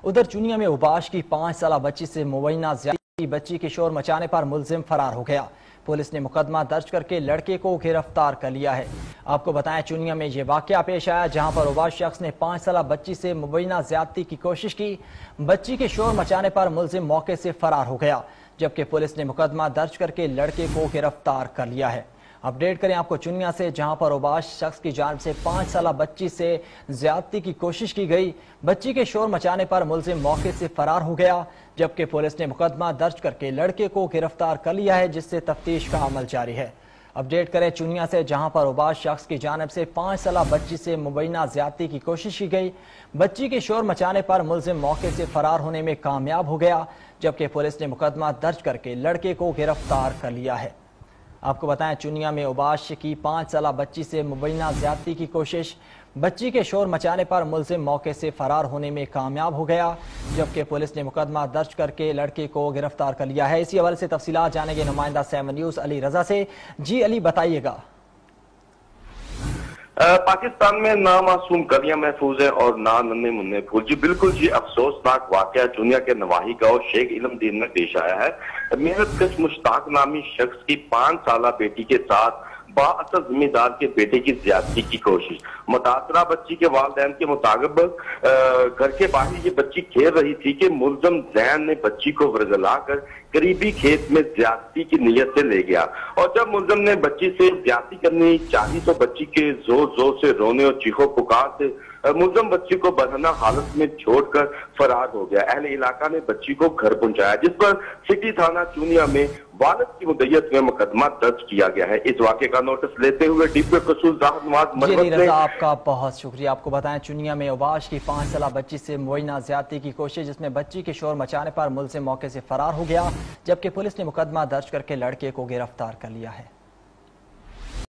उधर चुनिया में उबाश की 5 साला बच्ची से मुबैना ज्यादती बच्ची के शोर मचाने पर मुलजिम फरार हो गया। पुलिस ने मुकदमा दर्ज करके लड़के को गिरफ्तार कर लिया है। आपको बताएं, चुनिया में ये वाकया पेश आया जहां पर उबाश शख्स ने 5 साला बच्ची से मुबैना ज्यादती की कोशिश की। बच्ची के शोर मचाने पर मुलजिम मौके से फरार हो गया, जबकि पुलिस ने मुकदमा दर्ज करके लड़के को गिरफ्तार कर लिया है। अपडेट करें आपको चुनिया से, जहां पर उबाश शख्स की जानिब से 5 साला बच्ची से ज्यादती की कोशिश की गई। बच्ची के शोर मचाने पर मुलजिम मौके से फरार हो गया, जबकि पुलिस ने मुकदमा दर्ज करके लड़के को गिरफ्तार कर लिया है, जिससे तफ्तीश का अमल जारी है। अपडेट करें चुनिया से, जहां पर उबाश शख्स की जानिब से 5 साला बच्ची से मुबैना ज्यादती की कोशिश की गई। बच्ची के शोर मचाने पर मुलजिम मौके से फरार होने में कामयाब हो गया, जबकि पुलिस ने मुकदमा दर्ज करके लड़के को गिरफ्तार कर लिया है। आपको बताएं, चुनिया में उबाश की 5 साला बच्ची से मुबैना ज्यादती की कोशिश। बच्ची के शोर मचाने पर मुलजिम मौके से फरार होने में कामयाब हो गया, जबकि पुलिस ने मुकदमा दर्ज करके लड़के को गिरफ्तार कर लिया है। इसी हवाले से तफसीलात जानेंगे नुमाइंदा 7 न्यूज़ अली रजा से। जी अली, बताइएगा। पाकिस्तान में ना मासूम कलियां महफूज है और ना नन्हे मुन्ने फूल। जी बिल्कुल जी, अफसोसनाक वाकया चुनिया के नवाही गांव शेख इल्मदीन में पेश आया है। मेहनतकश मुश्ताक नामी शख्स की 5 साला बेटी के साथ बाअसर जिम्मेदार के बेटे की ज्यादती की कोशिश। मुतासरा बच्ची के वालिदैन के मुताबिक घर के बाहर ये बच्ची खेल रही थी कि मुलजम जैन ने बच्ची को वरगला कर करीबी खेत में ज्यादती की नीयत से ले गया, और जब मुलजम ने बच्ची से ज्यादती करनी चाही तो बच्ची के जोर जोर से रोने और चीखों पुकार से मुलजम बच्ची को बरहना हालत में छोड़कर फरार हो गया। अहले इलाका ने बच्ची को घर पहुंचाया, जिस पर सिटी थाना चुनिया में वालिद की मुद्दत में मुकदमा दर्ज किया गया है। इस वाक़े का नोटिस लेते हुए डिप्टी कसूल आपका बहुत शुक्रिया। आपको बताएं, चुनिया में उबाश की 5 साला बच्ची से मुबैना ज्यादती की कोशिश, जिसमें बच्ची के शोर मचाने पर मुलजिम मौके से फरार हो गया, जबकि पुलिस ने मुकदमा दर्ज करके लड़के को गिरफ्तार कर लिया है।